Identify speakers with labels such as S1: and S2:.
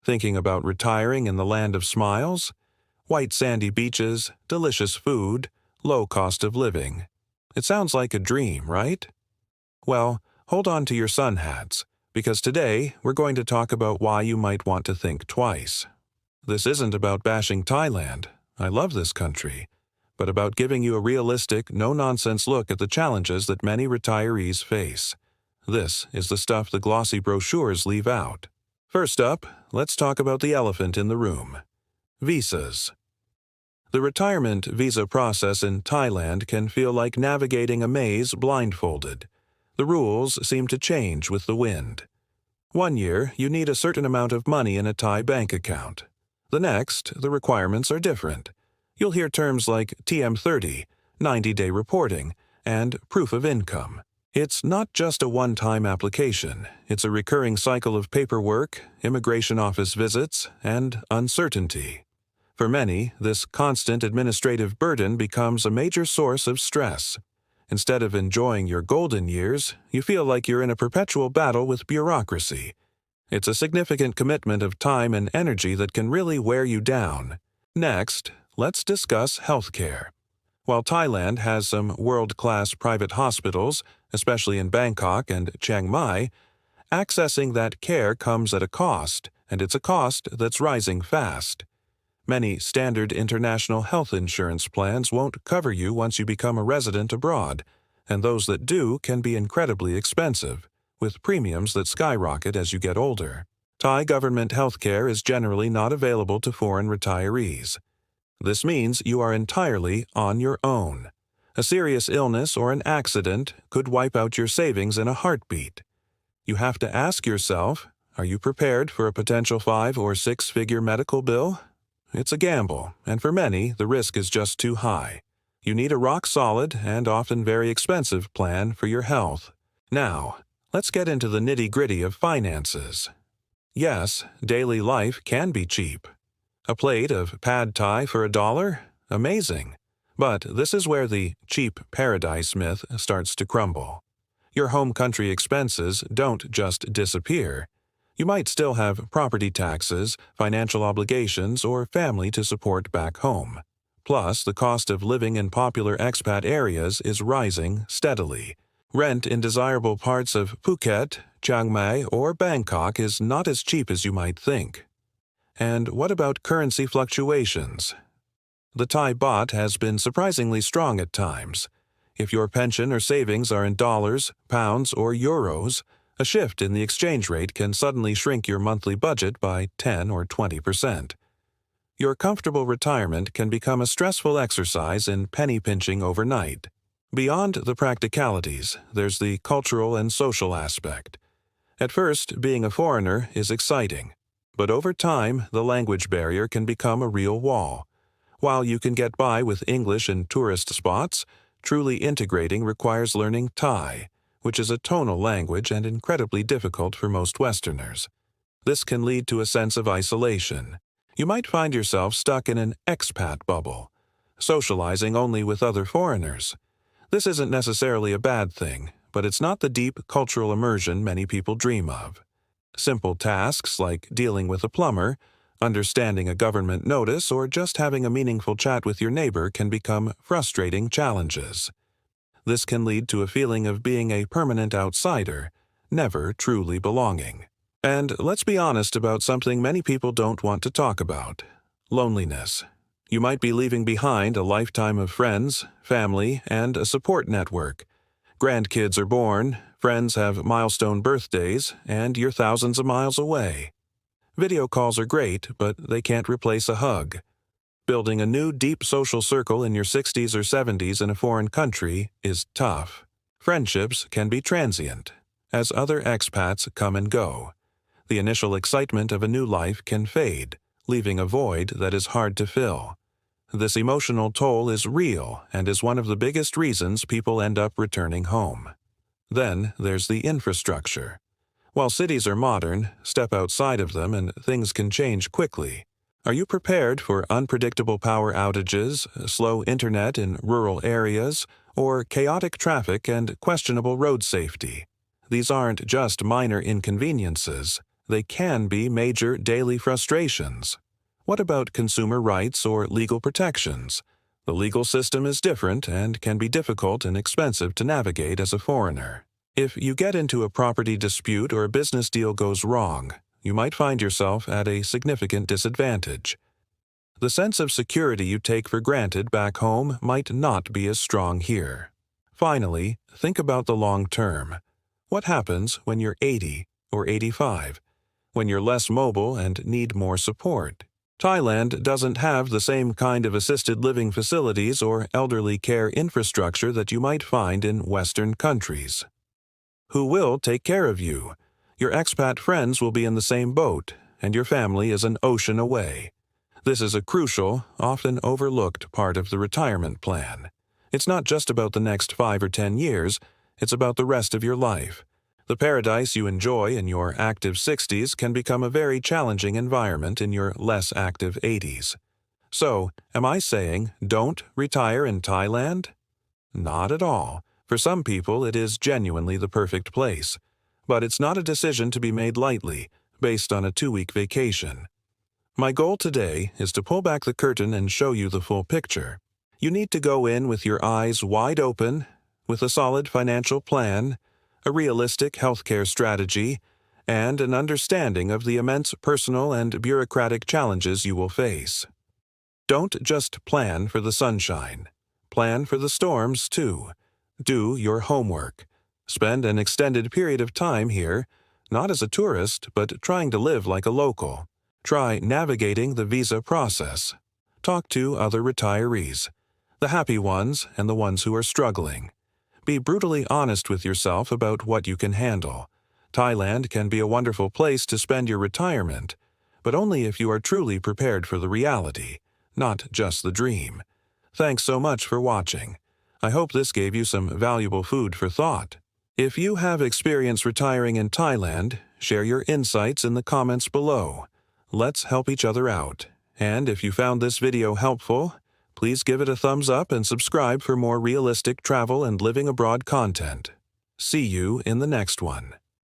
S1: Thinking about retiring in the land of smiles? White sandy beaches, delicious food, low cost of living. It sounds like a dream, right? Well, hold on to your sun hats, because today we're going to talk about why you might want to think twice. This isn't about bashing Thailand. I love this country. But about giving you a realistic, no-nonsense look at the challenges that many retirees face. This is the stuff the glossy brochures leave out. First up, let's talk about the elephant in the room. Visas. The retirement visa process in Thailand can feel like navigating a maze blindfolded. The rules seem to change with the wind. One year, you need a certain amount of money in a Thai bank account. The next, the requirements are different. You'll hear terms like TM30, 90-day reporting, and proof of income. It's not just a one-time application. It's a recurring cycle of paperwork, immigration office visits, and uncertainty. For many, this constant administrative burden becomes a major source of stress. Instead of enjoying your golden years, you feel like you're in a perpetual battle with bureaucracy. It's a significant commitment of time and energy that can really wear you down. Next, let's discuss healthcare. While Thailand has some world-class private hospitals, especially in Bangkok and Chiang Mai, accessing that care comes at a cost, and it's a cost that's rising fast. Many standard international health insurance plans won't cover you once you become a resident abroad, and those that do can be incredibly expensive, with premiums that skyrocket as you get older. Thai government healthcare is generally not available to foreign retirees. This means you are entirely on your own. A serious illness or an accident could wipe out your savings in a heartbeat. You have to ask yourself, are you prepared for a potential 5- or 6-figure medical bill? It's a gamble, and for many, the risk is just too high. You need a rock-solid and often very expensive plan for your health. Now, let's get into the nitty-gritty of finances. Yes, daily life can be cheap. A plate of pad thai for $1? Amazing. But this is where the cheap paradise myth starts to crumble. Your home country expenses don't just disappear. You might still have property taxes, financial obligations, or family to support back home. Plus, the cost of living in popular expat areas is rising steadily. Rent in desirable parts of Phuket, Chiang Mai, or Bangkok is not as cheap as you might think. And what about currency fluctuations? The Thai baht has been surprisingly strong at times. If your pension or savings are in dollars, pounds, or euros, a shift in the exchange rate can suddenly shrink your monthly budget by 10 or 20%. Your comfortable retirement can become a stressful exercise in penny pinching overnight. Beyond the practicalities, there's the cultural and social aspect. At first, being a foreigner is exciting. But over time, the language barrier can become a real wall. While you can get by with English in tourist spots, truly integrating requires learning Thai, which is a tonal language and incredibly difficult for most Westerners. This can lead to a sense of isolation. You might find yourself stuck in an expat bubble, socializing only with other foreigners. This isn't necessarily a bad thing, but it's not the deep cultural immersion many people dream of. Simple tasks like dealing with a plumber, understanding a government notice, or just having a meaningful chat with your neighbor can become frustrating challenges. This can lead to a feeling of being a permanent outsider, never truly belonging. And let's be honest about something many people don't want to talk about: loneliness. You might be leaving behind a lifetime of friends, family, and a support network. Grandkids are born, friends have milestone birthdays, and you're thousands of miles away. Video calls are great, but they can't replace a hug. Building a new deep social circle in your 60s or 70s in a foreign country is tough. Friendships can be transient, as other expats come and go. The initial excitement of a new life can fade, leaving a void that is hard to fill. This emotional toll is real and is one of the biggest reasons people end up returning home. Then there's the infrastructure. While cities are modern, step outside of them and things can change quickly. Are you prepared for unpredictable power outages, slow internet in rural areas, or chaotic traffic and questionable road safety? These aren't just minor inconveniences. they can be major daily frustrations. What about consumer rights or legal protections? The legal system is different and can be difficult and expensive to navigate as a foreigner. If you get into a property dispute or a business deal goes wrong, you might find yourself at a significant disadvantage. The sense of security you take for granted back home might not be as strong here. Finally, think about the long term. What happens when you're 80 or 85? When you're less mobile and need more support? Thailand doesn't have the same kind of assisted living facilities or elderly care infrastructure that you might find in Western countries. Who will take care of you? Your expat friends will be in the same boat, and your family is an ocean away. This is a crucial, often overlooked part of the retirement plan. It's not just about the next 5 or 10 years, it's about the rest of your life. The paradise you enjoy in your active 60s can become a very challenging environment in your less active 80s. So, am I saying don't retire in Thailand? Not at all. For some people, it is genuinely the perfect place. But it's not a decision to be made lightly, based on a 2-week vacation. My goal today is to pull back the curtain and show you the full picture. You need to go in with your eyes wide open, with a solid financial plan, a realistic healthcare strategy, and an understanding of the immense personal and bureaucratic challenges you will face. Don't just plan for the sunshine. Plan for the storms, too. Do your homework. Spend an extended period of time here, not as a tourist, but trying to live like a local. Try navigating the visa process. Talk to other retirees, the happy ones and the ones who are struggling. Be brutally honest with yourself about what you can handle. Thailand can be a wonderful place to spend your retirement, but only if you are truly prepared for the reality, not just the dream. Thanks so much for watching. I hope this gave you some valuable food for thought. If you have experience retiring in Thailand, share your insights in the comments below. Let's help each other out. And if you found this video helpful, please give it a thumbs up and subscribe for more realistic travel and living abroad content. See you in the next one.